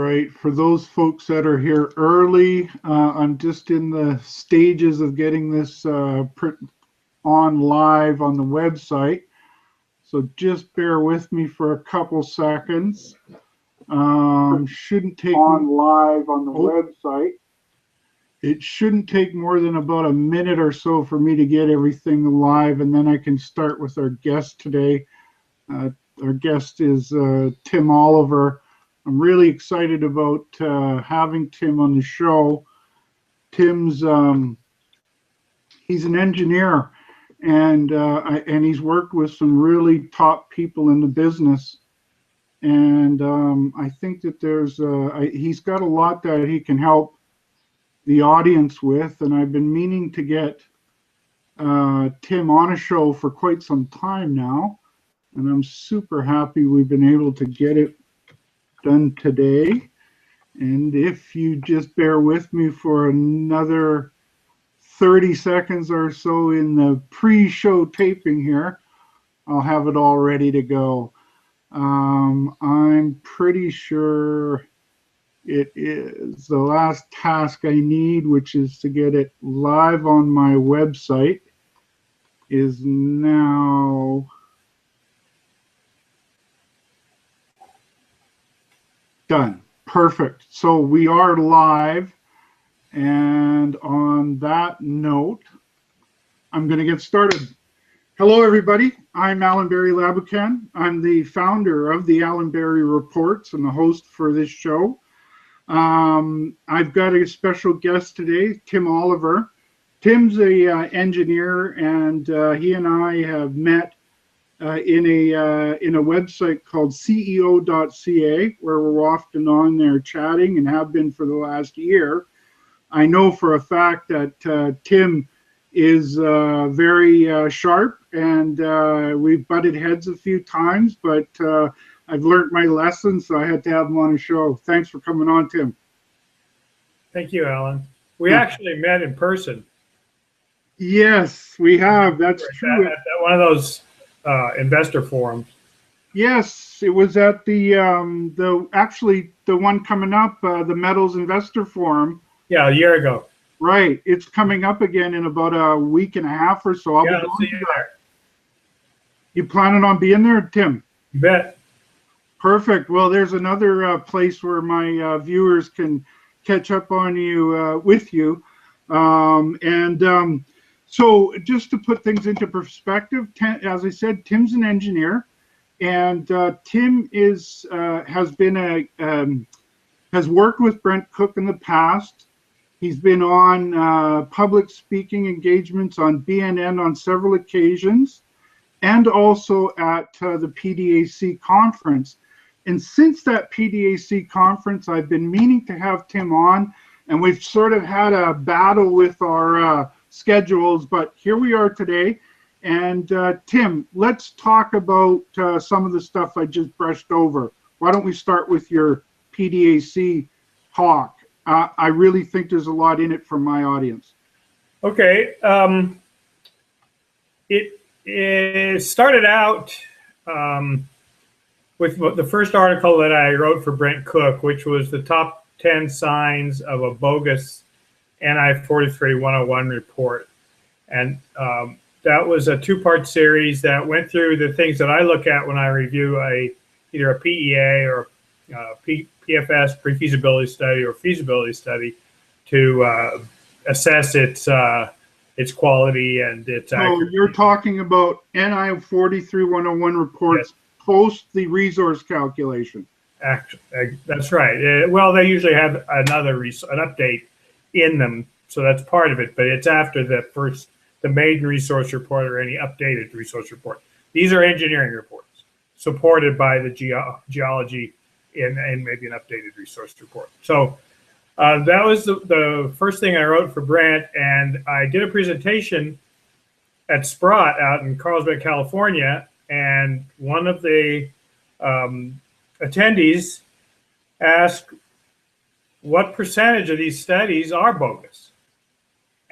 right. For those folks that are here early, I'm just in the stages of getting this on live on the website. So just bear with me for a couple seconds. Shouldn't take on live on the website. It shouldn't take more than about a minute or so for me to get everything live, and then I can start with our guest today. Our guest is Tim Oliver. I'm really excited about having Tim on the show. Tim's he's an engineer, and he's worked with some really top people in the business. And I think that he's got a lot that he can help the audience with, and I've been meaning to get Tim on a show for quite some time now, and I'm super happy we've been able to get it done today. And if you just bear with me for another 30 seconds or so in the pre-show taping here, I'll have it all ready to go. I'm pretty sure it is the last task I need, which is to get it live on my website, is now done. Perfect. So we are live. And on that note, I'm going to get started. Hello, everybody. I'm Allan Rubicon. I'm the founder of the Allan Reports and the host for this show. I've got a special guest today, Tim Oliver. Tim's a engineer, and he and I have met in a website called ceo.ca, where we're often on there chatting and have been for the last year. I know for a fact that Tim is very sharp, and we've butted heads a few times, but I've learned my lesson, so I had to have him on the show. Thanks for coming on, Tim. Thank you, Allan. We actually met in person. Yes, we have. That's true. At one of those investor forums. Yes, it was at the one coming up, the Metals Investor Forum. Yeah, a year ago. Right. It's coming up again in about a week and a half or so. I'll see you there. You planning on being there, Tim? You bet. Perfect. Well, there's another place where my viewers can catch up on you with you. So just to put things into perspective, as I said, Tim's an engineer, and Tim has worked with Brent Cook in the past. He's been on public speaking engagements on BNN on several occasions, and also at the PDAC conference. And since that PDAC conference, I've been meaning to have Tim on, and we've sort of had a battle with our schedules, but here we are today. And Tim, let's talk about some of the stuff I just brushed over. Why don't we start with your PDAC talk? I really think there's a lot in it for my audience. Okay. It started out with the first article that I wrote for Brent Cook, which was the top 10 signs of a bogus NI 43-101 report. And that was a two-part series that went through the things that I look at when I review either a PEA or PFS, pre-feasibility study, or feasibility study to assess its quality and its accuracy. So you're talking about NI 43-101 reports, yes, post the resource calculation. That's right. Well, they usually have an update in them, so that's part of it. But it's after the maiden resource report or any updated resource report. These are engineering reports supported by the geology and maybe an updated resource report. So that was the first thing I wrote for Brent, and I did a presentation at Sprott out in Carlsbad, California, and one of the attendees asked what percentage of these studies are bogus.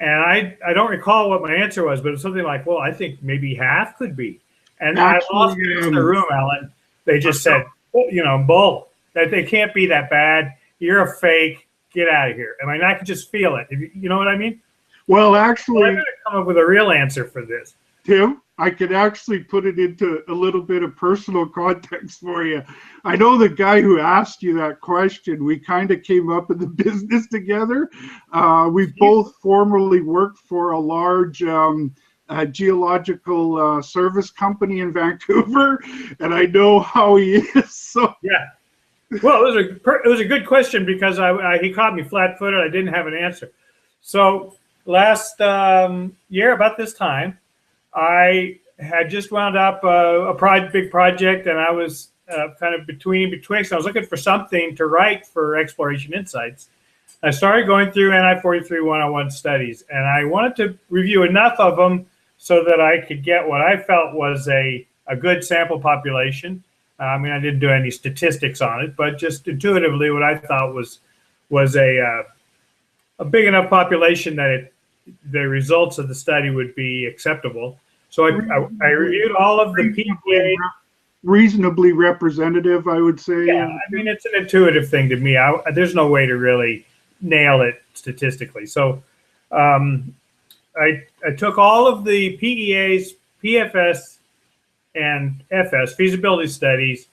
And I don't recall what my answer was, but it was something like, well, I think maybe half could be. And I lost the room, Allan. They just said, bull, that they can't be that bad. you're a fake, get out of here. I mean, I could just feel it. You know what I mean? Well, Well, I'm actually, going to come up with a real answer for this. Tim, I could actually put it into a little bit of personal context for you. I know the guy who asked you that question. We kind of came up in the business together. We both formerly worked for a large geological service company in Vancouver, and I know how he is. So Yeah. Well, it was a good question because he caught me flat-footed. I didn't have an answer. So last year, about this time, I had just wound up a big project, and I was kind of betwixt. I was looking for something to write for Exploration Insights. I started going through NI 43 101 studies, and I wanted to review enough of them so that I could get what I felt was a good sample population. I mean, I didn't do any statistics on it, but just intuitively, what I thought was a big enough population that the results of the study would be acceptable. So I reviewed all of the PPA. Reasonably representative, I would say. Yeah, I mean, it's an intuitive thing to me. There's no way to really nail it statistically. So I took all of the PEAs, PFS, and FS feasibility studies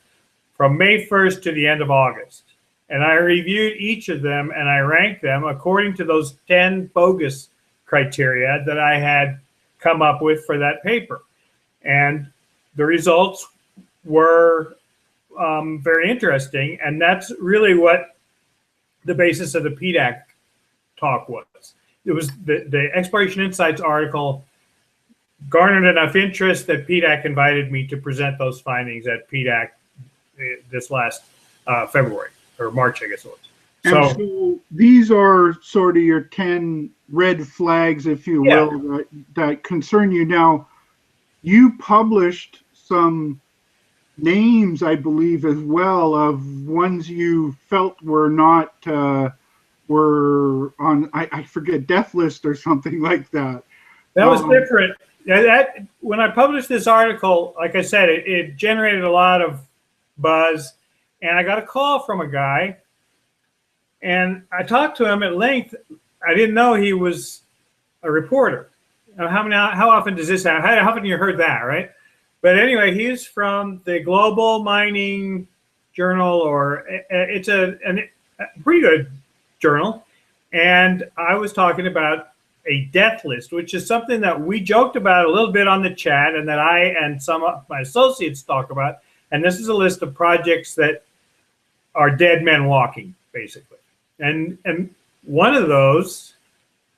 from May 1st to the end of August. And I reviewed each of them and I ranked them according to those 10 bogus criteria that I had come up with for that paper. And the results were very interesting. And that's really what the basis of the PDAC talk was. It was the Exploration Insights article garnered enough interest that PDAC invited me to present those findings at PDAC this last February or March, I guess it was. So these are sort of your 10 red flags, if you will, that concern you. Now, you published some names, I believe, as well, of ones you felt were not, were on, I forget, death list or something like that. That was different. When I published this article, like I said, it generated a lot of buzz, and I got a call from a guy, and I talked to him at length. I didn't know he was a reporter. How often does this happen? How often you heard that, right? But anyway, he's from the Global Mining Journal, or it's a pretty good journal, and I was talking about a death list, which is something that we joked about a little bit on the chat and that I and some of my associates talk about. And this is a list of projects that are dead men walking, basically. And one of those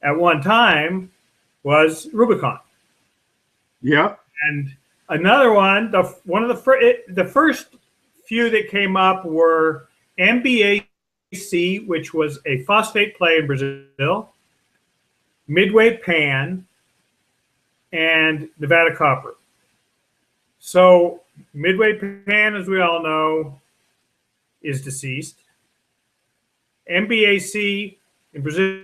at one time was Rubicon. Yeah. And another one, the first few that came up were MBAC, which was a phosphate play in Brazil, Midway Pan, and Nevada Copper. So Midway Pan, as we all know, is deceased. MBAC in Brazil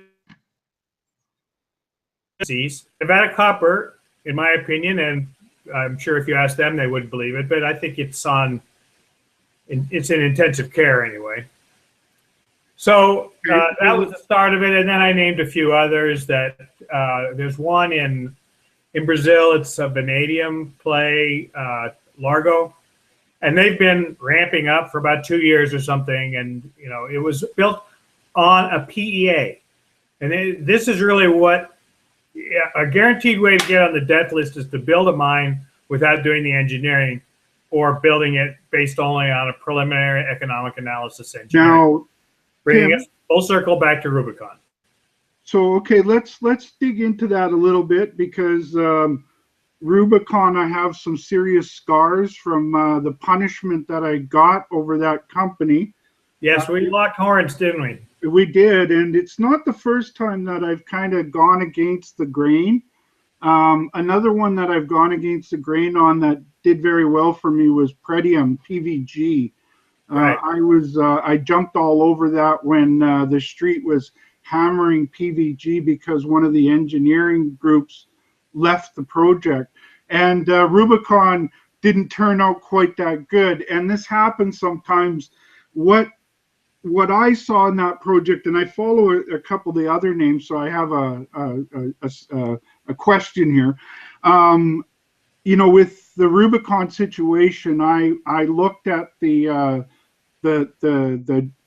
is deceased. Nevada Copper, in my opinion, and I'm sure if you ask them, they wouldn't believe it, but I think it's in intensive care anyway. So that was the start of it, and then I named a few others. That there's one in Brazil. It's a vanadium play, Largo, and they've been ramping up for about 2 years or something. And it was built on a PEA, and this is really what a guaranteed way to get on the death list is to build a mine without doing the engineering, or building it based only on a preliminary economic analysis engineering. Now, bringing us full circle back to Rubicon. So, okay, let's dig into that a little bit, because Rubicon, I have some serious scars from the punishment that I got over that company. Yes, we locked horns, didn't we? We did, and it's not the first time that I've kind of gone against the grain. Another one that I've gone against the grain on that did very well for me was Pretium, PVG. Right. I jumped all over that when the street was hammering PVG because one of the engineering groups left the project, and Rubicon didn't turn out quite that good. And this happens sometimes. What what I saw in that project, and I follow a couple of the other names, so I have a question here. With the Rubicon situation, I looked at the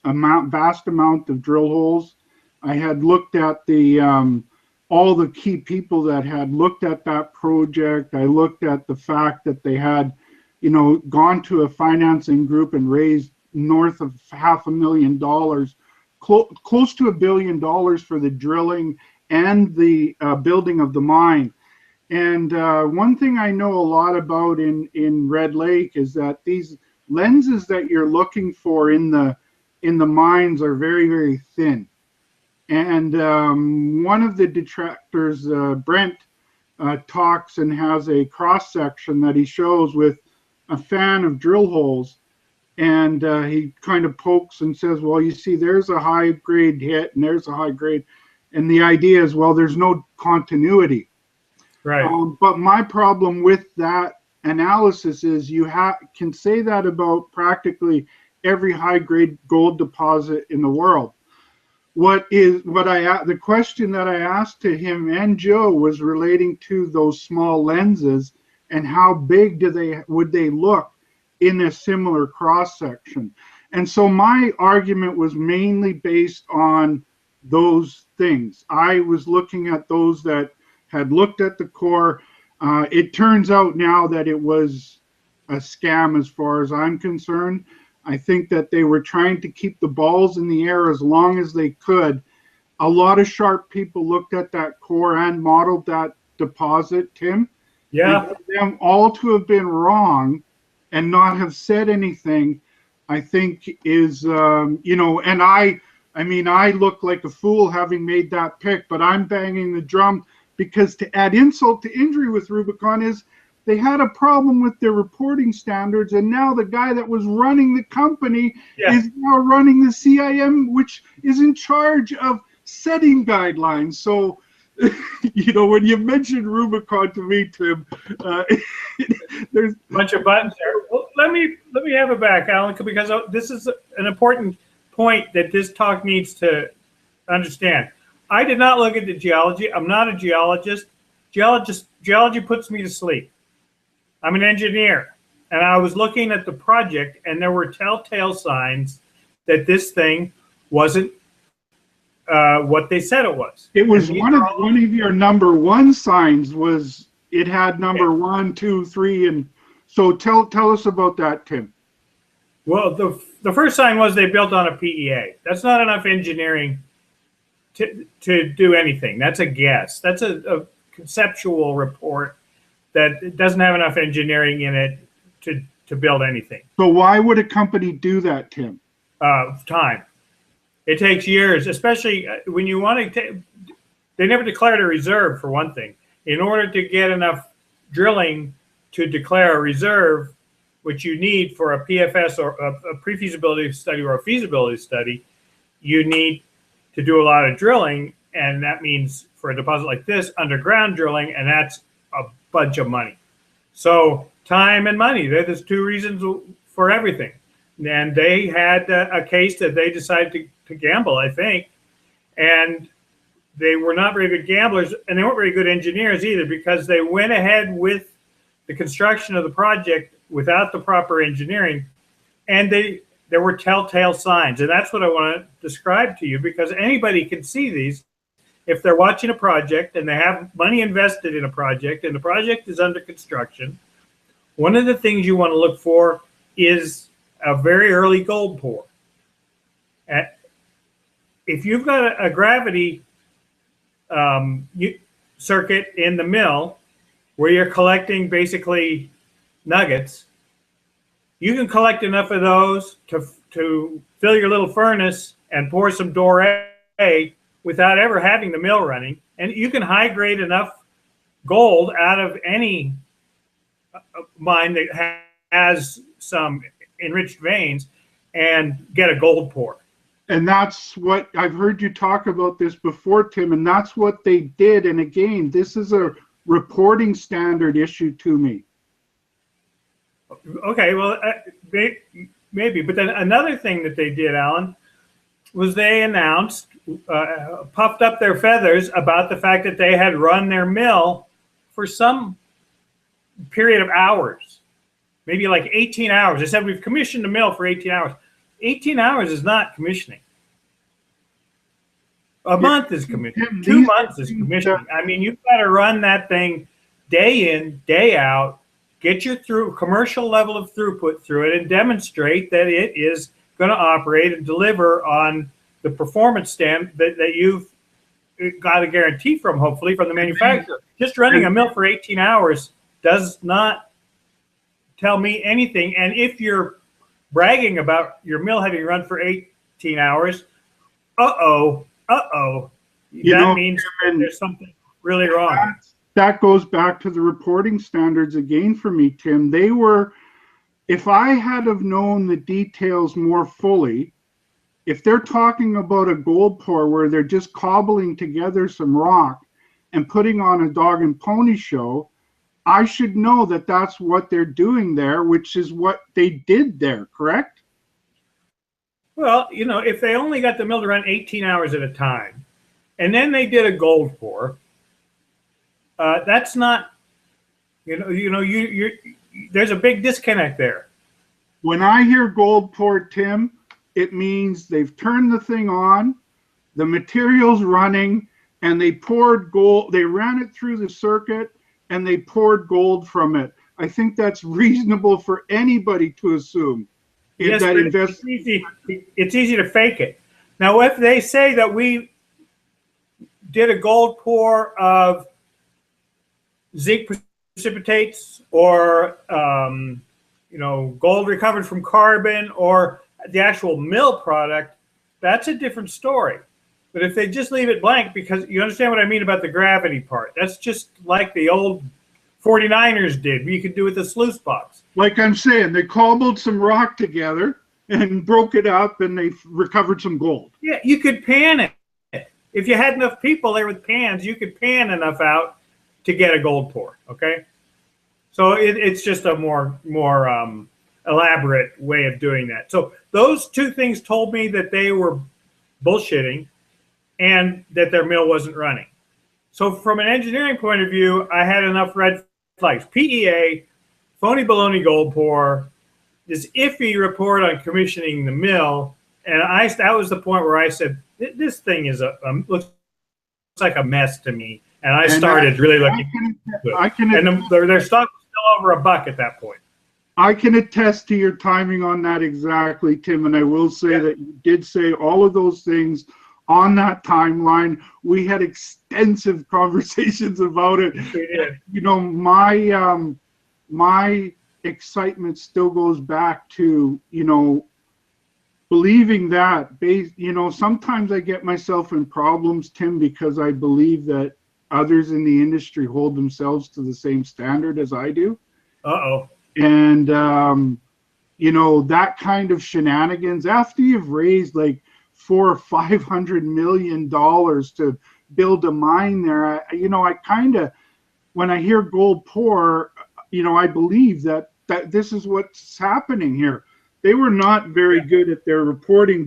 vast amount of drill holes. I had looked at the all the key people that had looked at that project. I looked at the fact that they had, gone to a financing group and raised north of $500,000, close to $1 billion for the drilling and the building of the mine. And one thing I know a lot about in Red Lake is that these lenses that you're looking for in the mines are very, very thin. And one of the detractors, Brent, talks and has a cross section that he shows with a fan of drill holes. And he kind of pokes and says, well, you see, there's a high grade hit and there's a high grade. And the idea is, well, there's no continuity. Right. But my problem with that analysis is you can say that about practically every high grade gold deposit in the world. The question that I asked to him and Joe was relating to those small lenses and how big would they look in a similar cross section. And so my argument was mainly based on those things. I was looking at those that had looked at the core. It turns out now that it was a scam as far as I'm concerned. I think that they were trying to keep the balls in the air as long as they could. A lot of sharp people looked at that core and modeled that deposit, Tim. Yeah. And for them all to have been wrong and not have said anything, I think is, and I look like a fool having made that pick, but I'm banging the drum because to add insult to injury with Rubicon is they had a problem with their reporting standards, and now the guy that was running the company is now running the CIM, which is in charge of setting guidelines. So, when you mentioned Rubicon to me, Tim, there's a bunch of buttons there. Well, let me have it back, Alan, because this is an important point that this talk needs to understand. I did not look at the geology. I'm not a geologist. Geology puts me to sleep. I'm an engineer, and I was looking at the project, and there were telltale signs that this thing wasn't what they said it was. It was one of your number one signs was it had number 1, 2, 3, and so tell us about that, Tim. Well, the first sign was they built on a PEA. That's not enough engineering to do anything. That's a guess. That's a conceptual report that doesn't have enough engineering in it to build anything. So why would a company do that, Tim? Time. It takes years, especially when you want to. They never declared a reserve, for one thing. In order to get enough drilling to declare a reserve, which you need for a PFS or a pre-feasibility study or a feasibility study, you need to do a lot of drilling, and that means for a deposit like this, underground drilling, and that's a bunch of money. So time and money, they're the two reasons for everything. And they had a case that they decided to gamble, I think, and they were not very good gamblers, and they weren't very good engineers either, because they went ahead with the construction of the project without the proper engineering, and there were telltale signs. And that's what I want to describe to you, because anybody can see these if they're watching a project and they have money invested in a project and the project is under construction. One of the things you want to look for is a very early gold pour. If you've got a gravity circuit in the mill where you're collecting basically nuggets, you can collect enough of those to fill your little furnace and pour some doré without ever having the mill running. And you can high grade enough gold out of any mine that has some enriched veins and get a gold pour. And that's what I've heard you talk about this before, Tim, and that's what they did. And again, this is a reporting standard issue to me. Okay, well, maybe. But then another thing that they did, Alan, was they announced, puffed up their feathers about the fact that they had run their mill for some period of hours, maybe like 18 hours. They said, we've commissioned the mill for 18 hours. 18 hours is not commissioning. A month is commissioning. 2 months is commissioning. I mean, you've got to run that thing day in, day out, get your commercial level of throughput through it, and demonstrate that it is going to operate and deliver on the performance stamp that you've got a guarantee from, hopefully, from the manufacturer. Just running a mill for 18 hours does not tell me anything. And if you're bragging about your mill having run for 18 hours, that means there's something really wrong. That goes back to the reporting standards again for me, Tim. They were, if I had have known the details more fully, if they're talking about a gold pour where they're just cobbling together some rock and putting on a dog and pony show, I should know that that's what they're doing there, which is what they did there, correct? Well, you know, if they only got the mill to run 18 hours at a time, and then they did a gold pour, that's not, there's a big disconnect there. When I hear gold pour, Tim, it means they've turned the thing on, the material's running, and they poured gold. They ran it through the circuit, and they poured gold from it. I think that's reasonable for anybody to assume. Yes, but it's easy to fake it. Now, if they say that we did a gold pour of zinc precipitates or gold recovered from carbon or the actual mill product, that's a different story. But if they just leave it blank, because you understand what I mean about the gravity part, that's just like the old 49ers did. You could do with the sluice box. Like I'm saying, they cobbled some rock together and broke it up, and they recovered some gold. Yeah, you could pan it. If you had enough people there with pans, you could pan enough out to get a gold pour. Okay, so it's just a more elaborate way of doing that. So those two things told me that they were bullshitting and that their mill wasn't running. So from an engineering point of view, I had enough red flags. PEA, phony baloney gold pour, this iffy report on commissioning the mill, and that was the point where I said, this thing is looks like a mess to me, and I started really looking into it. And their stock was still over $1 at that point. I can attest to your timing on that exactly, Tim, and I will say that you did say all of those things on that timeline. We had extensive conversations about it. We did. You know, my excitement still goes back to, believing that, sometimes I get myself in problems, Tim, because I believe that others in the industry hold themselves to the same standard as I do. Uh-oh. And, that kind of shenanigans, after you've raised like $400 or $500 million to build a mine there, I kind of, when I hear gold pour, I believe that this is what's happening here. They were not very good at their reporting,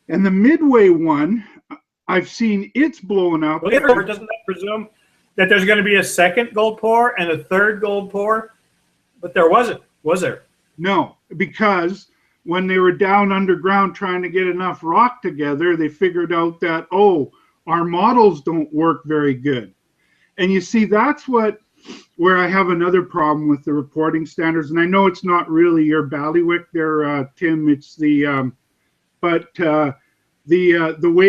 and the Midway one, I've seen it's blown up. Well, doesn't that presume that there's going to be a second gold pour and a third gold pour? But there wasn't, was there? No, because when they were down underground trying to get enough rock together, they figured out that, our models don't work very good. And you see, that's where I have another problem with the reporting standards. And I know it's not really your ballywick there, Tim. It's the way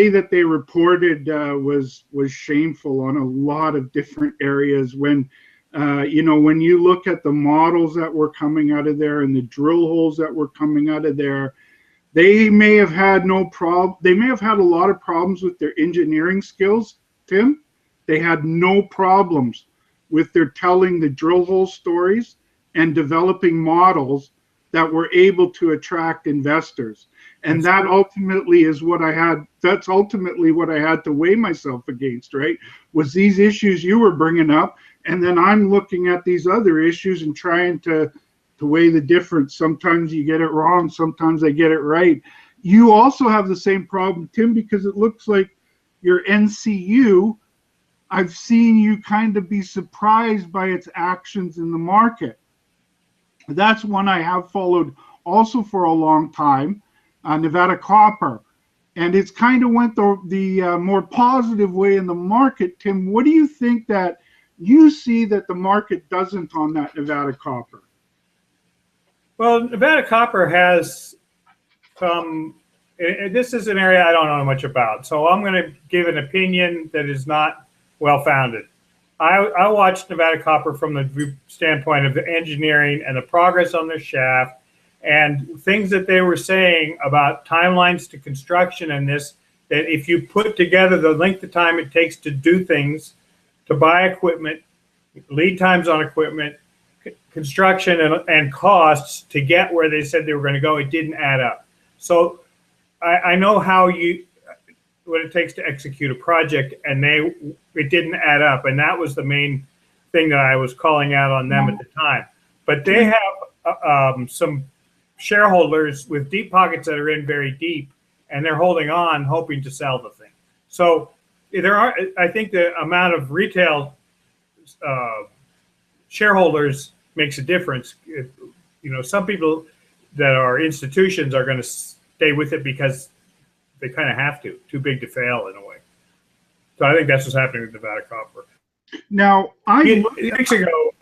that they reported was shameful on a lot of different areas. When when you look at the models that were coming out of there and the drill holes that were coming out of there, they may have had no problem. They may have had a lot of problems with their engineering skills, Tim. They had no problems with their telling the drill hole stories and developing models that were able to attract investors. And that ultimately is what I had. That's ultimately what I had to weigh myself against, right? Was these issues you were bringing up. And then I'm looking at these other issues and trying to weigh the difference. Sometimes you get it wrong. Sometimes I get it right. you also have the same problem, Tim, because it looks like your NCU, I've seen you kind of be surprised by its actions in the market. That's one I have followed also for a long time, Nevada Copper. And it's kind of went the more positive way in the market. Tim, what do you think that you see that the market doesn't on that Nevada Copper? Well, Nevada Copper has come, this is an area I don't know much about, so I'm going to give an opinion that is not well-founded. I watched Nevada Copper from the standpoint of the engineering and the progress on their shaft and things that they were saying about timelines to construction and this, that if you put together the length of time it takes to do things, to buy equipment, lead times on equipment, construction and costs to get where they said they were going to go, it didn't add up. So I know what it takes to execute a project, and it didn't add up, and that was the main thing that I was calling out on them at the time. But they have some shareholders with deep pockets that are in very deep, and they're holding on, hoping to sell the thing. So I think the amount of retail shareholders makes a difference. Some people that are institutions are going to stay with it because they kind of have to, too big to fail in a way. So I think that's what's happening with Nevada Copper. Now, weeks ago,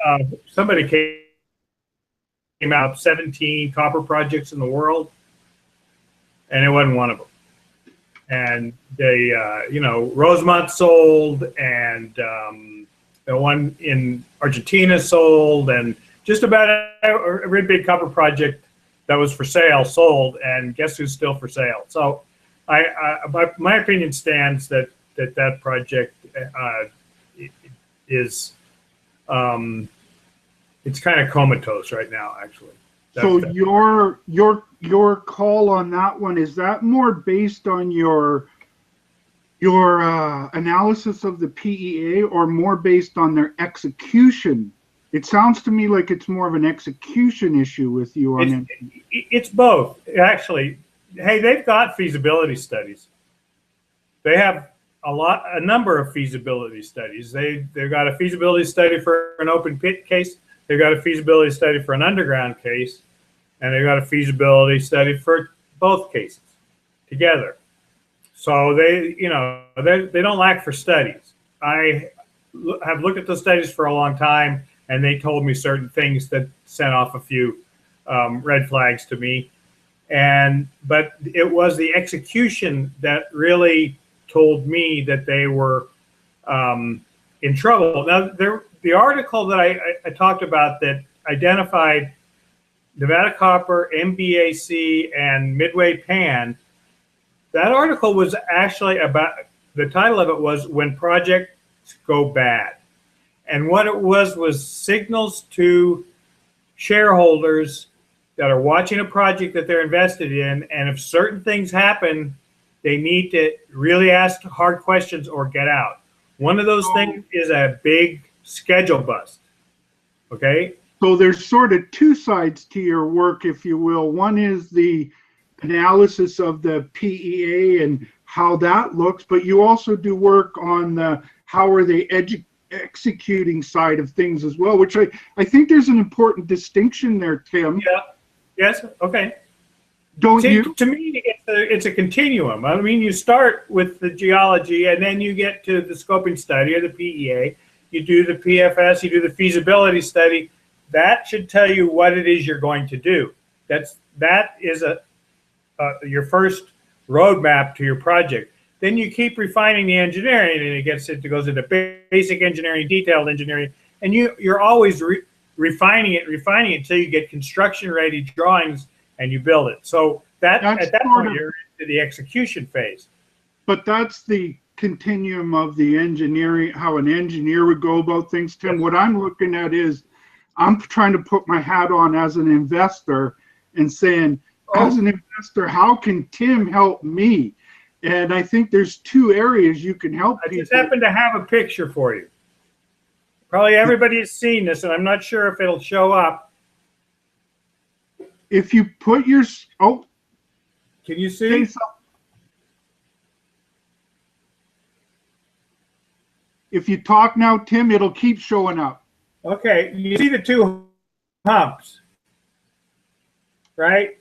somebody came out 17 copper projects in the world, and it wasn't one of them. And they, Rosemont sold, and the one in Argentina sold, and just about every big copper project that was for sale sold, and guess who's still for sale? So my opinion stands that project is it's kind of comatose right now, actually. So your call on that one, is that more based on your analysis of the PEA or more based on their execution? It sounds to me like it's more of an execution issue with you on it. It's both, actually. Hey, they've got feasibility studies. They have a number of feasibility studies. They've got a feasibility study for an open pit case. They've got a feasibility study for an underground case, and they've got a feasibility study for both cases together. So they don't lack for studies. I have looked at those studies for a long time, and they told me certain things that sent off a few red flags to me. But it was the execution that really told me that they were in trouble. Now, the article that I talked about that identified Nevada Copper, MBAC, and Midway Pan, that article was actually about, the title of it was When Projects Go Bad. And what it was signals to shareholders that are watching a project that they're invested in, and if certain things happen, they need to really ask hard questions or get out. One of those things is a big schedule bust. Okay? So there's sort of two sides to your work, if you will. One is the analysis of the PEA and how that looks, but you also do work on the how are they executing side of things as well, which I think there's an important distinction there, Tim. Yeah. Yes. Okay. Don't you? To me, it's a continuum. I mean, you start with the geology, and then you get to the scoping study or the PEA. You do the PFS. You do the feasibility study. That should tell you what it is you're going to do. That is your first roadmap to your project. Then you keep refining the engineering, and it goes into basic engineering, detailed engineering, and you're always refining it until you get construction-ready drawings and you build it. So at that point, you're into the execution phase. But that's the continuum of the engineering, how an engineer would go about things, Tim. Yes. What I'm looking at is I'm trying to put my hat on as an investor and saying, as an investor, how can Tim help me? And I think there's two areas you can help people. I just happen to have a picture for you. Probably everybody has seen this, and I'm not sure if it'll show up. If you put your, Can you say see? something. If you talk now, Tim, it'll keep showing up. Okay, you see the two humps, right?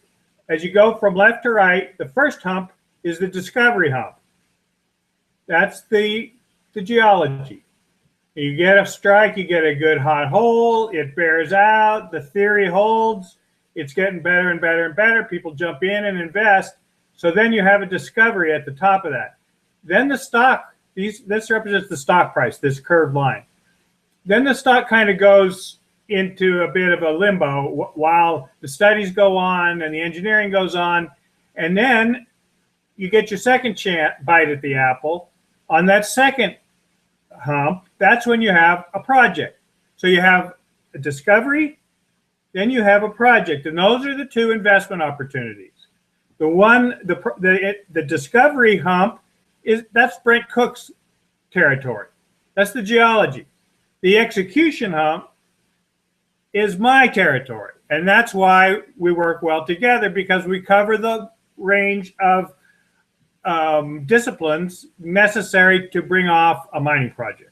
As you go from left to right, the first hump is the discovery hump. That's the geology. You get a strike, you get a good hot hole, it bears out, the theory holds, it's getting better and better and better. People jump in and invest. So then you have a discovery at the top of that. Then the stock, this represents the stock price, this curved line. Then the stock kind of goes into a bit of a limbo while the studies go on and the engineering goes on. And then you get your second bite at the apple. On that second hump, that's when you have a project. So you have a discovery, then you have a project, and those are the two investment opportunities. The discovery hump that's Brent Cook's territory. That's the geology. The execution hump is my territory, and that's why we work well together, because we cover the range of disciplines necessary to bring off a mining project.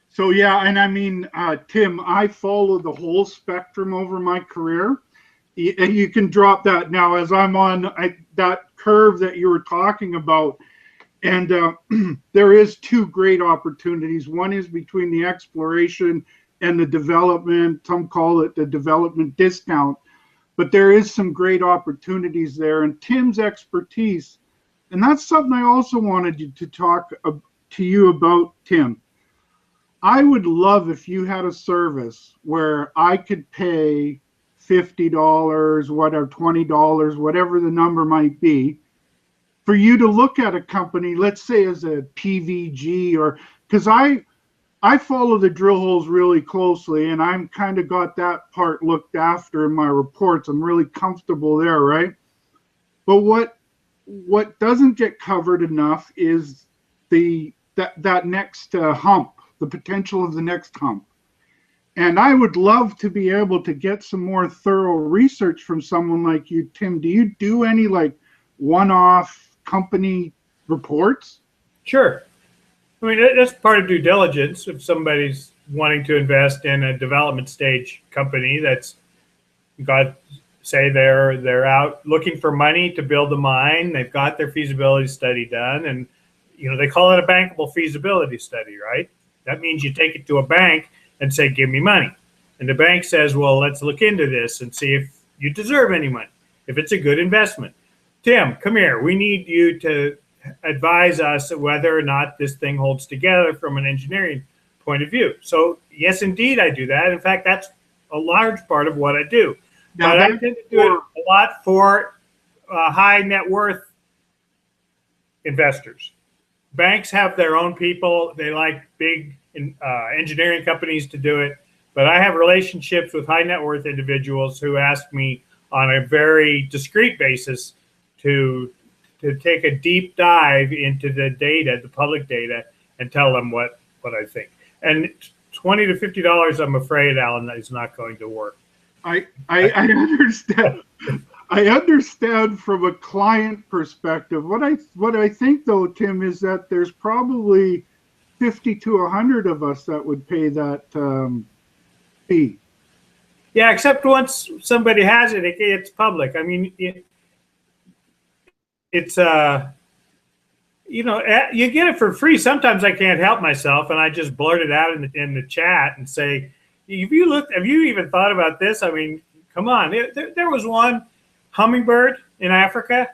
So yeah, and I mean, Tim, I follow the whole spectrum over my career. And you can drop that now as I'm on that curve that you were talking about. And there is two great opportunities. One is between the exploration and the development. Some call it the development discount. But there is some great opportunities there. And Tim's expertise, and that's something I also wanted to talk to you about, Tim. I would love if you had a service where I could pay $50, whatever, $20, whatever the number might be, for you to look at a company, let's say as a PVG, or because I follow the drill holes really closely, and I'm kind of got that part looked after in my reports. I'm really comfortable there, right? But what doesn't get covered enough is that next hump, the potential of the next hump. And I would love to be able to get some more thorough research from someone like you, Tim. Do you do any like one-off company reports? Sure. I mean, that's part of due diligence. If somebody's wanting to invest in a development stage company that's got, say they're out looking for money to build a mine, they've got their feasibility study done, and they call it a bankable feasibility study, right? That means you take it to a bank and say, give me money. And the bank says, well, let's look into this and see if you deserve any money, if it's a good investment. Tim, come here. We need you to advise us whether or not this thing holds together from an engineering point of view. So yes, indeed, I do that. In fact, that's a large part of what I do. Now, but I tend to do it a lot for high net worth investors. Banks have their own people. They like big engineering companies to do it. But I have relationships with high net worth individuals who ask me on a very discrete basis to take a deep dive into the data, the public data, and tell them what I think. And $20 to $50, I'm afraid, Allan, is not going to work. I understand. I understand from a client perspective. What I think though, Tim, is that there's probably 50 to 100 of us that would pay that fee. Yeah, except once somebody has it, it's public. I mean, it's you get it for free. Sometimes I can't help myself, and I just blurt it out in the chat and say, have you even thought about this? I mean, come on. There was one hummingbird in Africa.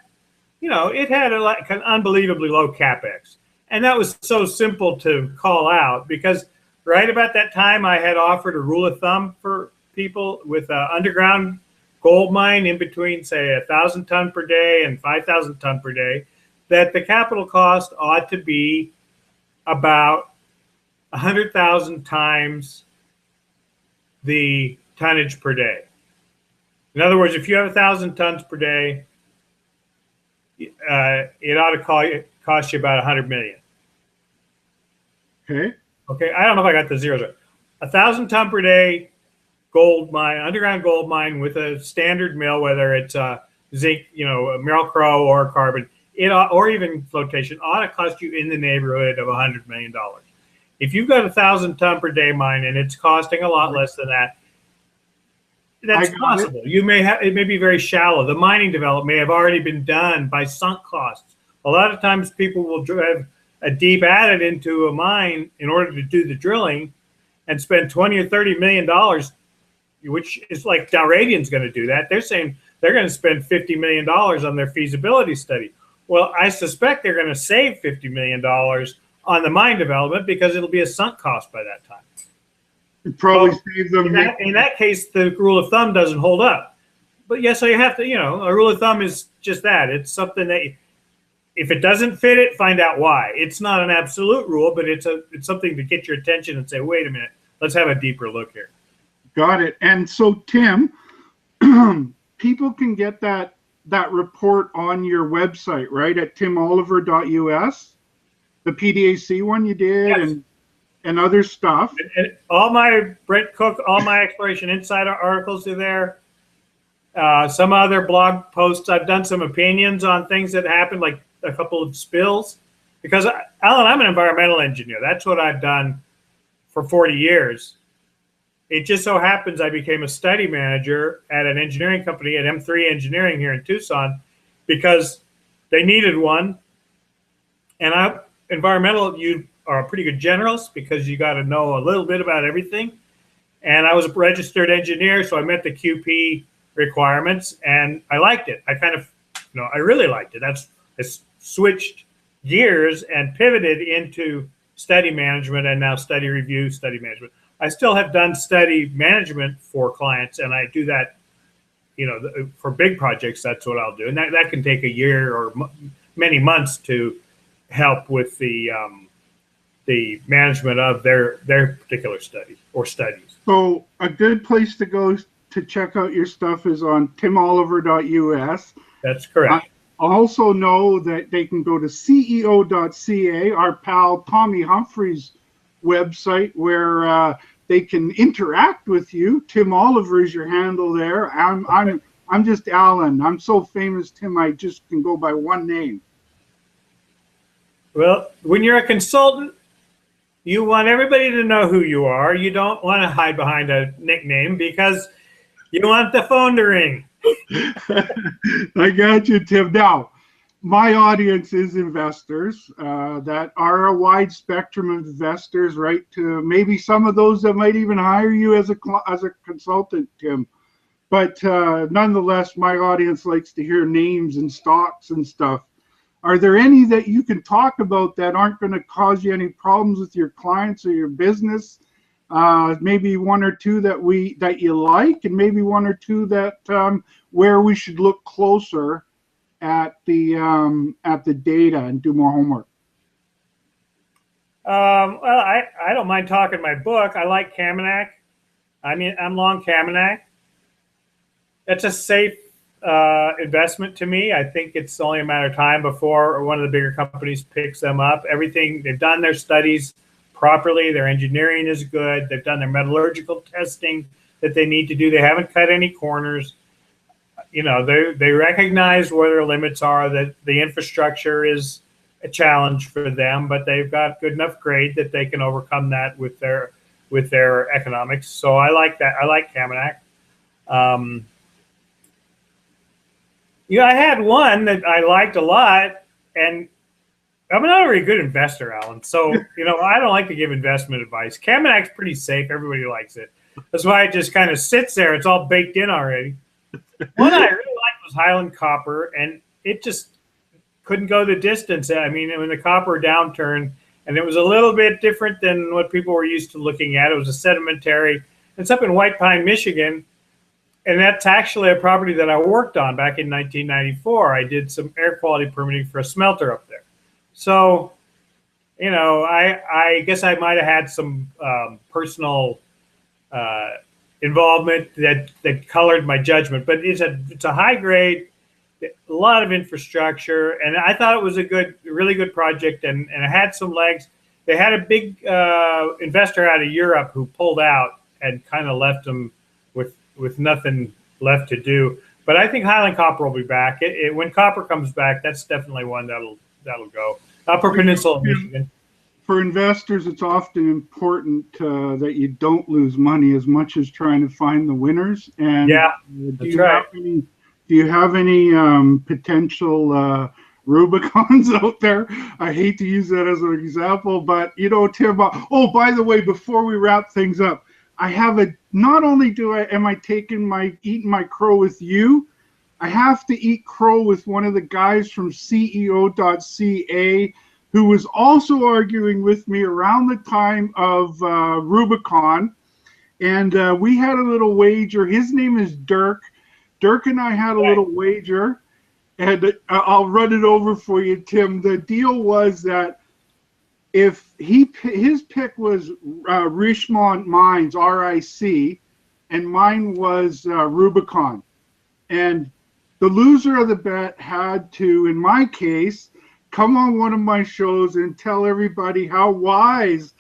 It had an unbelievably low capex. And that was so simple to call out, because right about that time I had offered a rule of thumb for people with an underground gold mine in between, say, 1,000 ton per day and 5,000 ton per day, that the capital cost ought to be about 100,000 times the tonnage per day. In other words, if you have 1,000 tons per day, it ought to cost you about 100 million. Okay. I don't know if I got the zeros right. 1,000 ton per day gold mine, underground gold mine with a standard mill, whether it's a zinc, mercurochrome or carbon, or even flotation, ought to cost you in the neighborhood of $100 million. If you've got a 1,000-ton per day mine and it's costing a lot less than that, that's possible. It may be very shallow. The mining development may have already been done by sunk costs. A lot of times people will drive a deep adit into a mine in order to do the drilling and spend 20 or 30 million dollars, which is like Dalradian's going to do that. They're saying they're going to spend $50 million on their feasibility study. Well, I suspect they're going to save $50 million on the mine development because it'll be a sunk cost by that time. Probably save them. In that case, the rule of thumb doesn't hold up. But yeah, so you have to, a rule of thumb is just that. It's something that if it doesn't fit it, find out why. It's not an absolute rule, but it's something to get your attention and say, wait a minute, let's have a deeper look here. Got it. And so, Tim, people can get that report on your website, right? At timoliver.us, the PDAC one you did, yes. and other stuff. And all my Brent Cook, all my Exploration Insider articles are there. Some other blog posts. I've done some opinions on things that happened, like a couple of spills. Because, Allan, I'm an environmental engineer. That's what I've done for 40 years. It just so happens I became a study manager at an engineering company at M3 Engineering here in Tucson because they needed one. And environmental, you are a pretty good generalist because you got to know a little bit about everything. And I was a registered engineer, so I met the QP requirements, and I liked it. I kind of, I really liked it. I switched gears and pivoted into study management and now study review, study management. I still have done study management for clients, and I do that, for big projects. That's what I'll do, and that can take a year or many months to help with the management of their particular study or studies. So a good place to go to check out your stuff is on timoliver.us. That's correct. I also know that they can go to ceo.ca, our pal Tommy Humphrey's website, where they can interact with you. Tim Oliver is your handle there. I'm just Allan. I'm so famous, Tim, I just can go by one name. Well, when you're a consultant, you want everybody to know who you are. You don't want to hide behind a nickname because you want the phone to ring. I got you, Tim. Now, my audience is investors that are a wide spectrum of investors, right? To maybe some of those that might even hire you as a consultant, Tim. But nonetheless, my audience likes to hear names and stocks and stuff. Are there any that you can talk about that aren't going to cause you any problems with your clients or your business? Maybe one or two that you like, and maybe one or two that where we should look closer at the data and do more homework. Well, I don't mind talking my book. I like Kamenak. I'm long Kamenak. It's a safe investment to me. I think it's only a matter of time before one of the bigger companies picks them up. Everything, they've done their studies properly. Their engineering is good. They've done their metallurgical testing that they need to do. They haven't cut any corners. They recognize where their limits are, that the infrastructure is a challenge for them, but they've got good enough grade that they can overcome that with their economics. So I like that. I like Kamenak. I had one that I liked a lot, and I'm not a very good investor, Allan. So, I don't like to give investment advice. Kamenak's pretty safe. Everybody likes it. That's why it just kind of sits there. It's all baked in already. One I really liked was Highland Copper, and it just couldn't go the distance. I mean, when the copper downturn, and it was a little bit different than what people were used to looking at. It was a sedimentary. It's up in White Pine, Michigan. And that's actually a property that I worked on back in 1994. I did some air quality permitting for a smelter up there. So, I guess I might have had some personal involvement that colored my judgment. But it's a high grade, a lot of infrastructure, and I thought it was a really good project, and it had some legs. They had a big investor out of Europe who pulled out and kind of left them with nothing left to do. But I think Highland Copper will be back. When copper comes back, that's definitely one that'll go. Upper Peninsula, Michigan. For investors, it's often important that you don't lose money as much as trying to find the winners. And yeah, do you have any potential Rubicons out there? I hate to use that as an example, but you know, Tim. Oh, by the way, before we wrap things up, I have a. Not only am I eating my crow with you, I have to eat crow with one of the guys from CEO.ca, who was also arguing with me around the time of Rubicon, and we had a little wager. His name is Dirk. Dirk and I had a little wager. And I'll run it over for you, Tim. The deal was that if his pick was Richmond Mines, RIC, and mine was Rubicon. And the loser of the bet had to, in my case, come on one of my shows and tell everybody how wise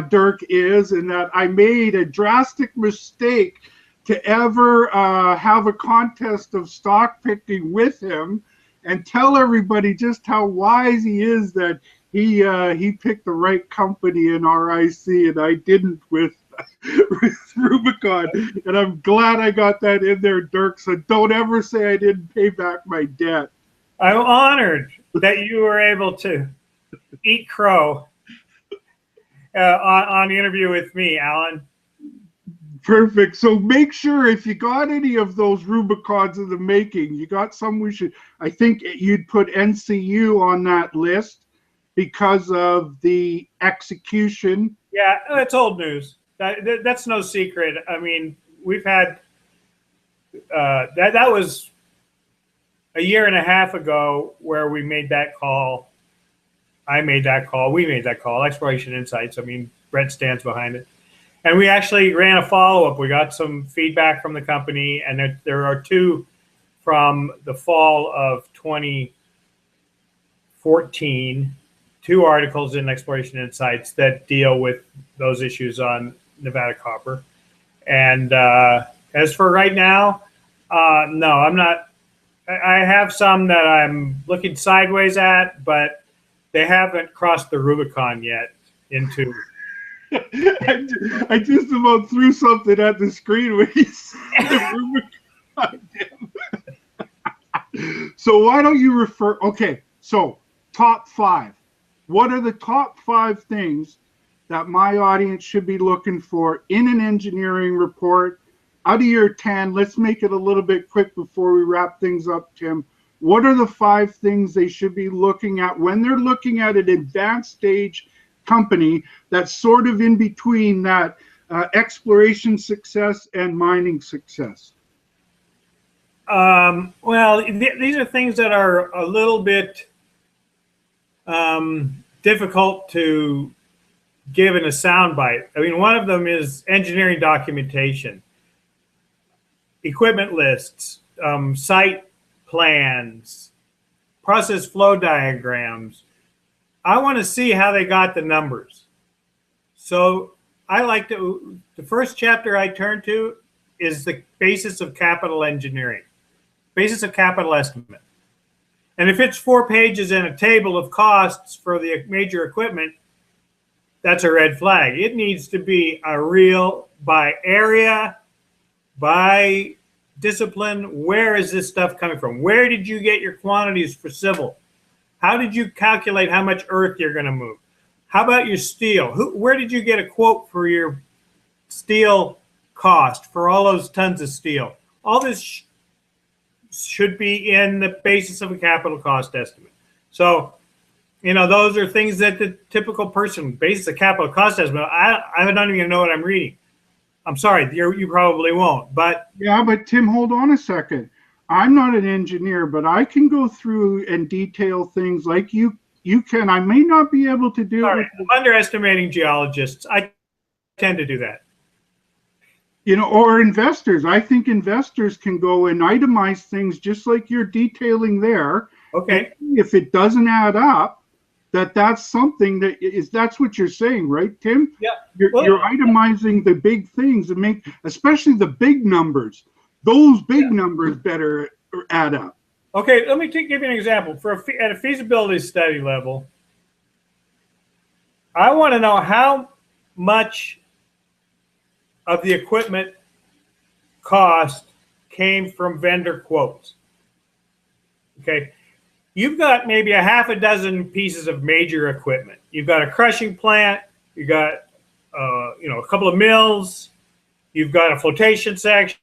Dirk is, and that I made a drastic mistake to ever have a contest of stock picking with him, and tell everybody just how wise he is that he picked the right company in RIC and I didn't with Rubicon. And I'm glad I got that in there, Dirk. So don't ever say I didn't pay back my debt. I'm honored that you were able to eat crow on the interview with me, Allan. Perfect. So make sure if you got any of those Rubicons in the making, you got some I think you'd put NCU on that list because of the execution. Yeah, it's old news. That's no secret. I mean, we've had, that was a year and a half ago where we made that call. I made that call. We made that call. Exploration Insights. I mean, Brent stands behind it. And we actually ran a follow-up. We got some feedback from the company, and there are two from the fall of 2014, two articles in Exploration Insights that deal with those issues on Nevada copper. And as for right now, no, I'm not. I have some that I'm looking sideways at, but they haven't crossed the Rubicon yet into... I just about threw something at the screen when he said the Rubicon. So why don't you refer? Okay, so top 5. What are the top 5 things that my audience should be looking for in an engineering report? Out of your 10, let's make it a little bit quick before we wrap things up, Tim. What are the 5 things they should be looking at when they're looking at an advanced stage company that's sort of in between that exploration success and mining success? Well, these are things that are a little bit difficult to give in a soundbite. I mean, one of them is engineering documentation, equipment lists, site plans, process flow diagrams. I want to see how they got the numbers. So I like to, the first chapter I turn to is the basis of capital engineering, basis of capital estimate. And if it's 4 pages and a table of costs for the major equipment, that's a red flag. It needs to be a real, by area, by discipline, where is this stuff coming from? Where did you get your quantities for civil? How did you calculate how much earth you're going to move? How about your steel? Where did you get a quote for your steel cost for all those tons of steel? All this should be in the basis of a capital cost estimate. So, you know, those are things that the typical person, basis of capital cost estimate, I don't even know what I'm reading. I'm sorry, you probably won't. But yeah, but Tim, hold on a second. I'm not an engineer, but I can go through and detail things like you can. I may not be able to do it. I'm underestimating geologists. I tend to do that. You know, or investors. I think investors can go and itemize things just like you're detailing there. Okay. If it doesn't add up, that's something that's what you're saying, right, Tim? Yeah. You're itemizing the big things and especially the big numbers. those big numbers better add up. Okay, let me give you an example. At a feasibility study level, I want to know how much of the equipment cost came from vendor quotes. Okay, you've got maybe a half a dozen pieces of major equipment. You've got a crushing plant, you've got a couple of mills, you've got a flotation section,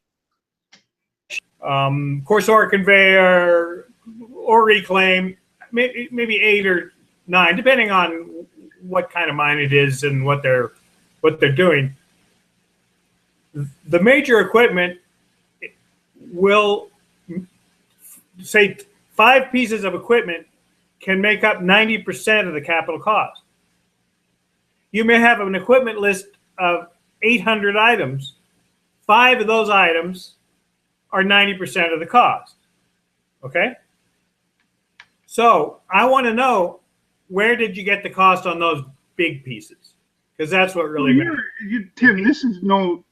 coarse ore conveyor, ore reclaim, maybe 8 or 9, depending on what kind of mine it is and what they're doing. The major equipment will say 5 pieces of equipment can make up 90% of the capital cost. You may have an equipment list of 800 items. 5 of those items are 90% of the cost. Okay? So I want to know, where did you get the cost on those big pieces? Because that's what really matters. Tim, this is no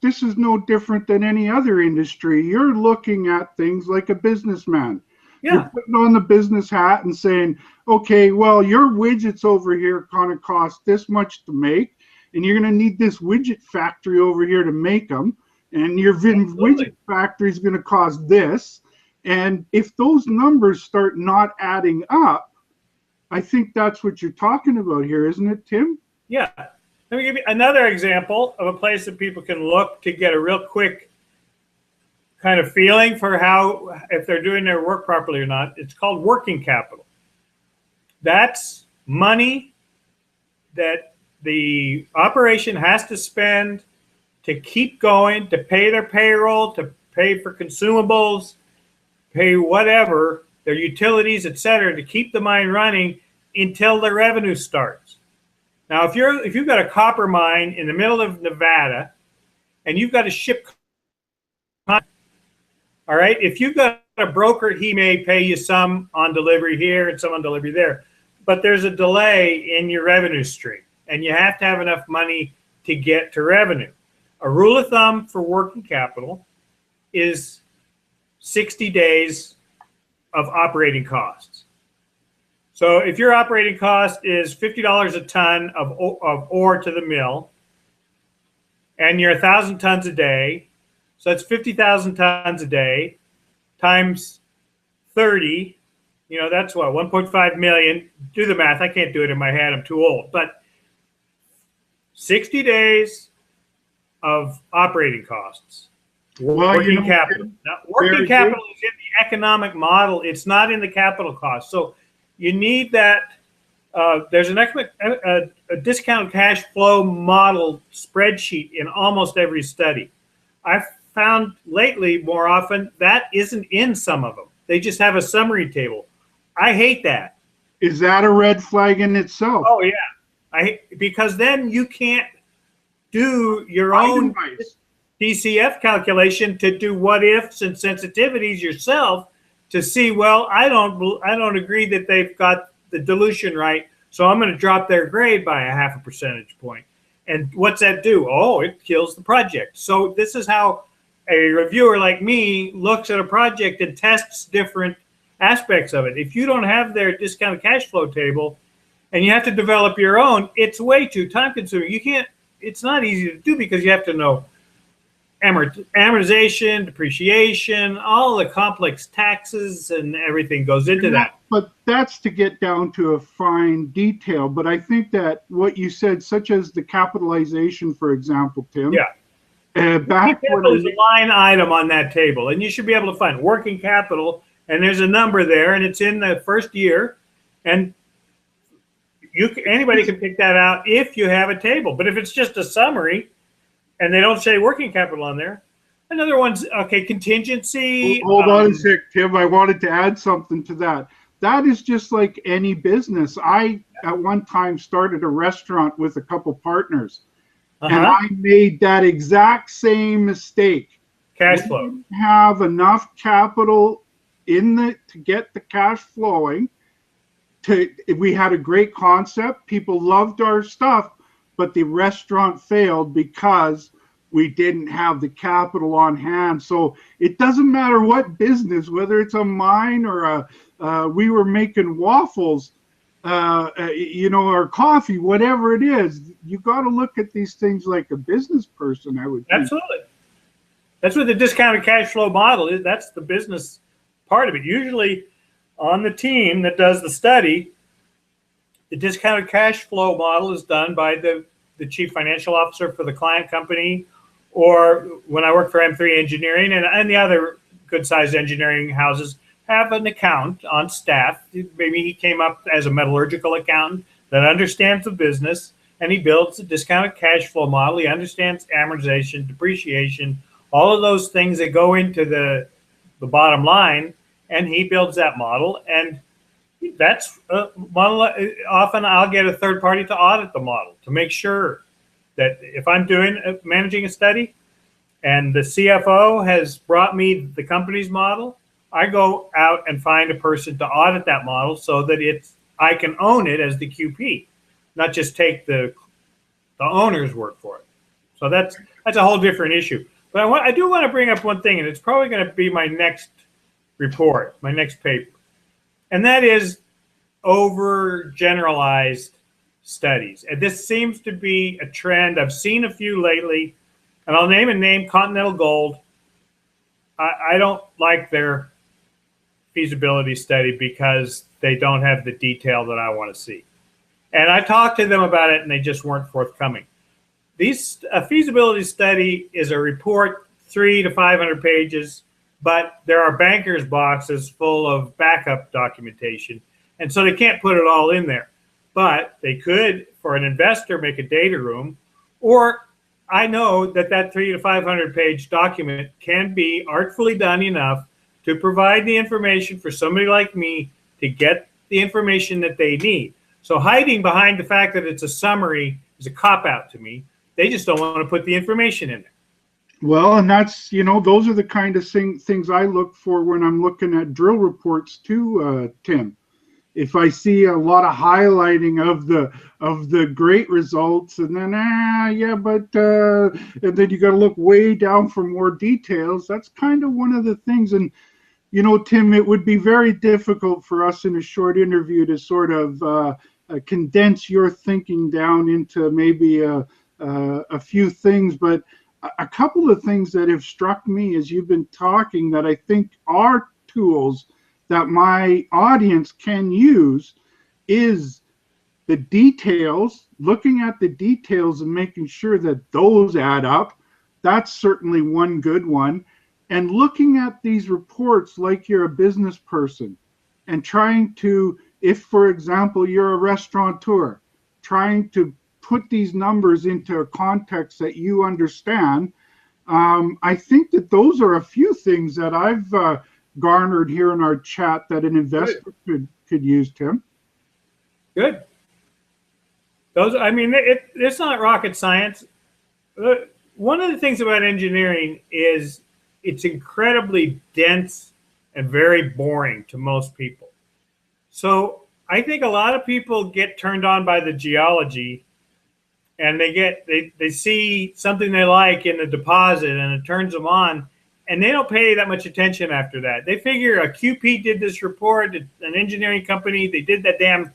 different than any other industry. You're looking at things like a businessman. Yeah. You're putting on the business hat and saying, okay, well, your widgets over here kind of cost this much to make, and you're going to need this widget factory over here to make them, and your widget factory is going to cost this. And if those numbers start not adding up, I think that's what you're talking about here, isn't it, Tim? Yeah. Let me give you another example of a place that people can look to get a real quick kind of feeling for how, if they're doing their work properly or not. It's called working capital. That's money that the operation has to spend to keep going, to pay their payroll, to pay for consumables, pay whatever, their utilities, etc., to keep the mine running until the revenue starts. Now, if you've got a copper mine in the middle of Nevada and you've got to ship, all right, if you've got a broker, he may pay you some on delivery here and some on delivery there, but there's a delay in your revenue stream, and you have to have enough money to get to revenue. A rule of thumb for working capital is 60 days of operating costs. So if your operating cost is $50 a ton of ore to the mill, and you're 1,000 tons a day, so that's 50,000 tons a day times 30, that's what, 1.5 million. Do the math. I can't do it in my head. I'm too old. But 60 days of operating costs. Working capital. Now, working capital is in the economic model. It's not in the capital cost. So you need that. There's a discounted cash flow model spreadsheet in almost every study. I've found lately more often that isn't in some of them. They just have a summary table. I hate that. Is that a red flag in itself? Oh yeah, because then you can't do your own DCF calculation to do what ifs and sensitivities yourself to see, well, I don't agree that they've got the dilution right, so I'm going to drop their grade by a 0.5 percentage point. And what's that do? Oh, it kills the project. So this is how a reviewer like me looks at a project and tests different aspects of it. If you don't have their discounted cash flow table and you have to develop your own, it's way too time consuming. It's not easy to do because you have to know amortization, depreciation, all the complex taxes and everything goes into that. But that's to get down to a fine detail. But I think that what you said, such as the capitalization, for example, Tim. Yeah. Back when there's a line item on that table, and you should be able to find working capital, and there's a number there, and it's in the first year, and anybody can pick that out if you have a table. But if it's just a summary, and they don't say working capital on there. Another one's, okay, contingency. Hold on a sec, Tim. I wanted to add something to that. That is just like any business. I, at one time, started a restaurant with a couple partners. And I made that exact same mistake. Cash flow. We didn't have enough capital to get the cash flowing. We had a great concept. People loved our stuff. But the restaurant failed because we didn't have the capital on hand. So it doesn't matter what business, whether it's a mine or we were making waffles, or coffee, whatever it is, you got to look at these things like a business person, I would think. Absolutely. That's what the discounted cash flow model is. That's the business part of it. Usually on the team that does the study, the discounted cash flow model is done by the chief financial officer for the client company, or when I work for M3 Engineering and the other good-sized engineering houses have an accountant on staff. Maybe he came up as a metallurgical accountant that understands the business, and he builds a discounted cash flow model. He understands amortization, depreciation, all of those things that go into the bottom line, and he builds that model. And that's model. Often I'll get a third party to audit the model to make sure that if I'm managing a study and the CFO has brought me the company's model, I go out and find a person to audit that model so that I can own it as the QP, not just take the owner's word for it. So that's a whole different issue. But I do want to bring up one thing, and it's probably going to be my next report, my next paper, and that is overgeneralized studies. And this seems to be a trend. I've seen a few lately, and I'll name a name, Continental Gold. I don't like their feasibility study because they don't have the detail that I want to see. And I talked to them about it, and they just weren't forthcoming. A feasibility study is a report, 300 to 500 pages, but there are bankers' boxes full of backup documentation, and so they can't put it all in there. But they could, for an investor, make a data room, or I know that 300 to 500 page document can be artfully done enough to provide the information for somebody like me to get the information that they need. So hiding behind the fact that it's a summary is a cop-out to me. They just don't want to put the information in there. Well, and that's, those are the kind of things I look for when I'm looking at drill reports too, Tim. If I see a lot of highlighting of the great results, and then and then you got to look way down for more details. That's kind of one of the things. And Tim, it would be very difficult for us in a short interview to sort of condense your thinking down into maybe a few things, but a couple of things that have struck me as you've been talking that I think are tools that my audience can use is the details, looking at the details and making sure that those add up. That's certainly one good one. And looking at these reports like you're a business person and trying to, if, for example, you're a restaurateur, trying to put these numbers into a context that you understand. I think that those are a few things that I've garnered here in our chat that an investor could use, Tim. Good. It's not rocket science. One of the things about engineering is it's incredibly dense and very boring to most people. So I think a lot of people get turned on by the geology, and they see something they like in the deposit, and it turns them on, and they don't pay that much attention after that. They figure a QP did this report, an engineering company, they did that damn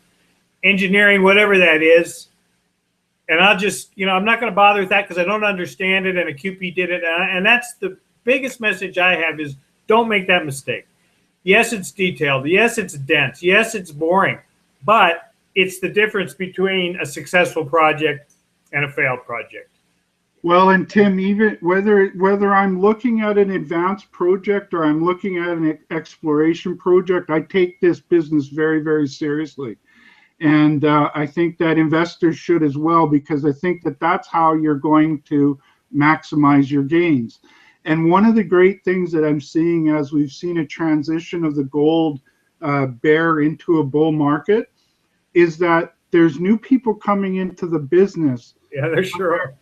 engineering, whatever that is, and I'll just, I'm not going to bother with that because I don't understand it, and a QP did it, and that's the biggest message I have is don't make that mistake. Yes, it's detailed. Yes, it's dense. Yes, it's boring, but it's the difference between a successful project and a failed project. Well, and Tim, even whether I'm looking at an advanced project or I'm looking at an exploration project, I take this business very, very seriously. And I think that investors should as well, because I think that that's how you're going to maximize your gains. And one of the great things that I'm seeing as we've seen a transition of the gold bear into a bull market is that there's new people coming into the business. Yeah, there sure are.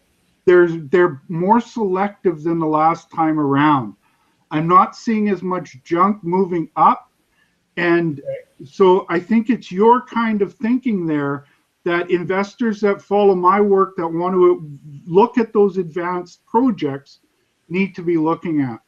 They're more selective than the last time around. I'm not seeing as much junk moving up. And so I think it's your kind of thinking there that investors that follow my work that want to look at those advanced projects need to be looking at.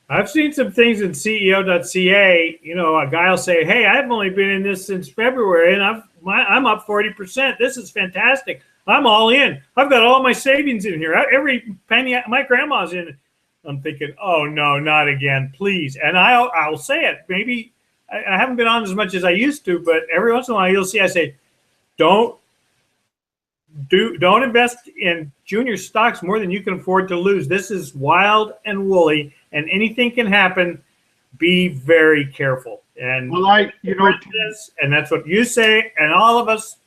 I've seen some things in CEO.ca. You know, a guy will say, "Hey, I've only been in this since February, and I'm up 40%. This is fantastic. I'm all in. I've got all my savings in here. Every penny my grandma's in." I'm thinking, "Oh no, not again, please." And I'll say it. Maybe I haven't been on as much as I used to, but every once in a while you'll see I say, "Don't invest in junior stocks more than you can afford to lose. This is wild and woolly, and anything can happen. Be very careful." And Well, and that's what you say, and all of us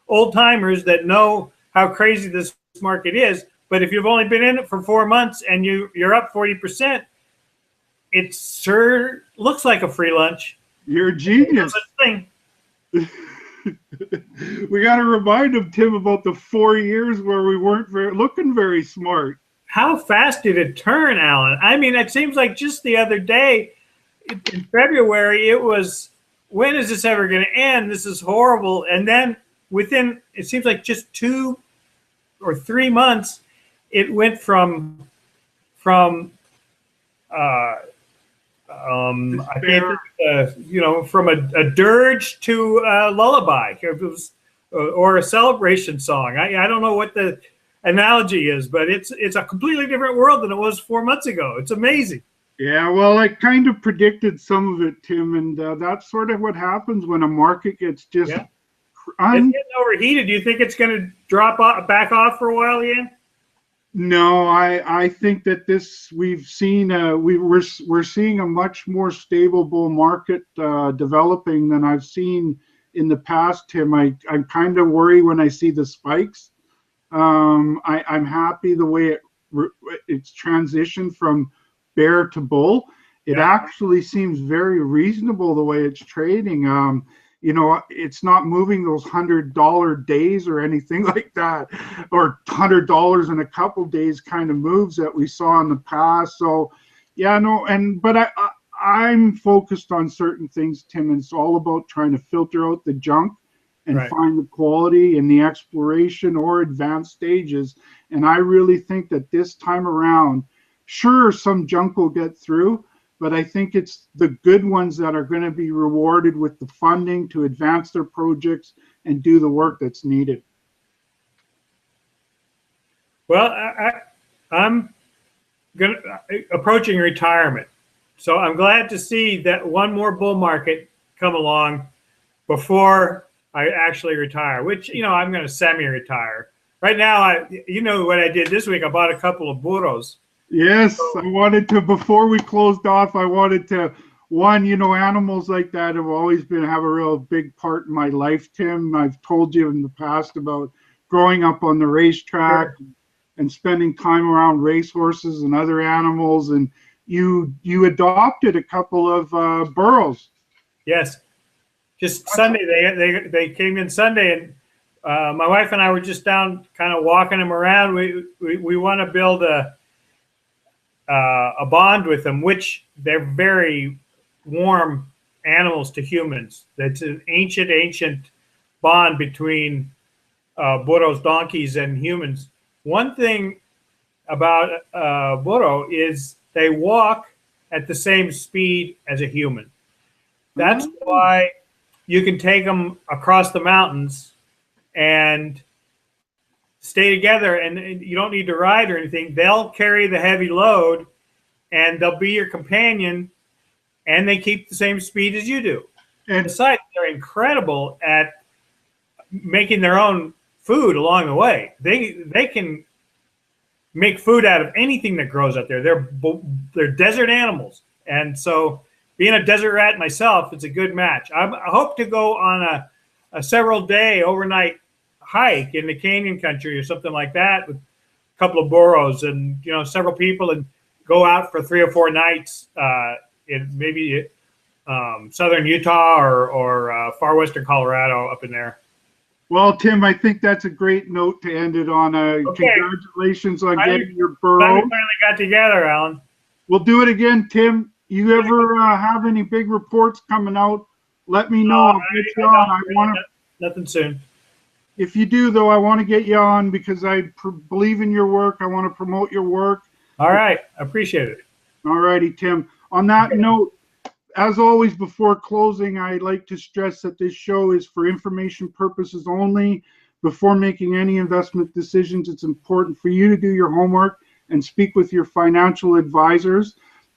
old timers that know how crazy this market is. But if you've only been in it for 4 months and you're up 40%, it sure looks like a free lunch. You're a genius. We got to remind him, Tim, about the 4 years where we weren't looking very smart. How fast did it turn, Allan? I mean, it seems like just the other day in February, it was, when is this ever going to end? This is horrible. And then within, it seems like just 2 or 3 months, it went from I can't think, from a dirge to a lullaby. It was, or a celebration song. I don't know what the analogy is, but it's a completely different world than it was 4 months ago. It's amazing. Yeah, well, I kind of predicted some of it, Tim, and that's sort of what happens when a market gets just it's getting overheated. Do you think it's going to drop back off for a while again? No, I think that we've seen we're seeing a much more stable bull market developing than I've seen in the past, Tim. I'm kind of worried when I see the spikes. I'm happy the way it's transitioned from bear to bull. It actually seems very reasonable the way it's trading. It's not moving those $100 days or anything like that, or $100 in a couple days kind of moves that we saw in the past. So, yeah, no, but I'm focused on certain things, Tim, and it's all about trying to filter out the junk and find the quality in the exploration or advanced stages. And I really think that this time around, sure, some junk will get through, but I think it's the good ones that are going to be rewarded with the funding to advance their projects and do the work that's needed. Well, I'm approaching retirement, so I'm glad to see that one more bull market come along before I actually retire, which, I'm going to semi-retire. Right now, what I did this week, I bought a couple of burros. Yes, I wanted to, before we closed off, I wanted to, animals like that have always have a real big part in my life, Tim. I've told you in the past about growing up on the racetrack and spending time around racehorses and other animals, and you adopted a couple of burros. Yes, just Sunday. They came in Sunday, and my wife and I were just down kind of walking them around. We want to build a bond with them, which they're very warm animals to humans. That's an ancient bond between burros, donkeys, and humans. One thing about burro is they walk at the same speed as a human. That's why you can take them across the mountains and stay together, and you don't need to ride or anything. They'll carry the heavy load, and they'll be your companion, and they keep the same speed as you do. And besides, they're incredible at making their own food along the way. They can make food out of anything that grows out there. They're desert animals, and so being a desert rat myself, it's a good match. I hope to go on a several-day overnight hike in the canyon country or something like that with a couple of burros and several people, and go out for 3 or 4 nights in maybe southern Utah or far western Colorado, up in there. Well, Tim, I think that's a great note to end it on. Okay. Congratulations on getting your burro. We finally got together, Allan. We'll do it again, Tim. You ever have any big reports coming out? Let me know. I'll get you on. Nothing soon. If you do, though, I want to get you on because I believe in your work. I want to promote your work. All right. I appreciate it. All righty, Tim. On that note, as always, before closing, I'd like to stress that this show is for information purposes only. Before making any investment decisions, it's important for you to do your homework and speak with your financial advisors.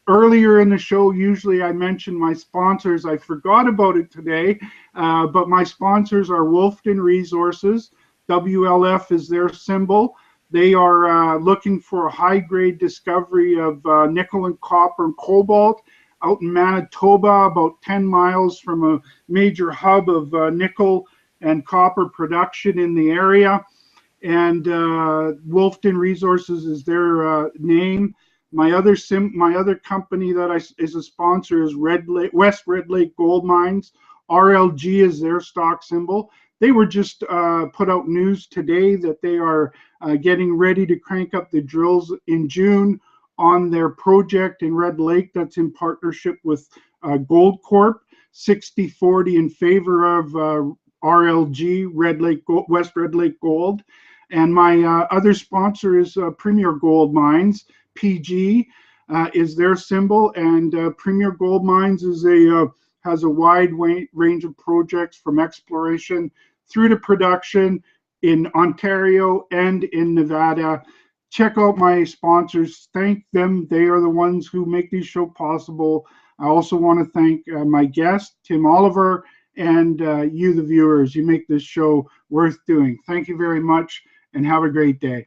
Earlier in the show, usually I mention my sponsors. I forgot about it today, but my sponsors are Wolfden Resources. WLF is their symbol. They are looking for a high-grade discovery of nickel and copper and cobalt out in Manitoba, about 10 miles from a major hub of nickel and copper production in the area. And Wolfden Resources is their name. My other company that is a sponsor is West Red Lake Gold Mines. RLG is their stock symbol. They were just put out news today that they are getting ready to crank up the drills in June on their project in Red Lake that's in partnership with Gold Corp, 60-40 in favor of RLG, West Red Lake Gold. And my other sponsor is Premier Gold Mines, PG is their symbol, and Premier Gold Mines is has a wide range of projects from exploration through to production in Ontario and in Nevada. Check out my sponsors. Thank them. They are the ones who make this show possible. I also want to thank my guest, Tim Oliver, and you, the viewers. You make this show worth doing. Thank you very much, and have a great day.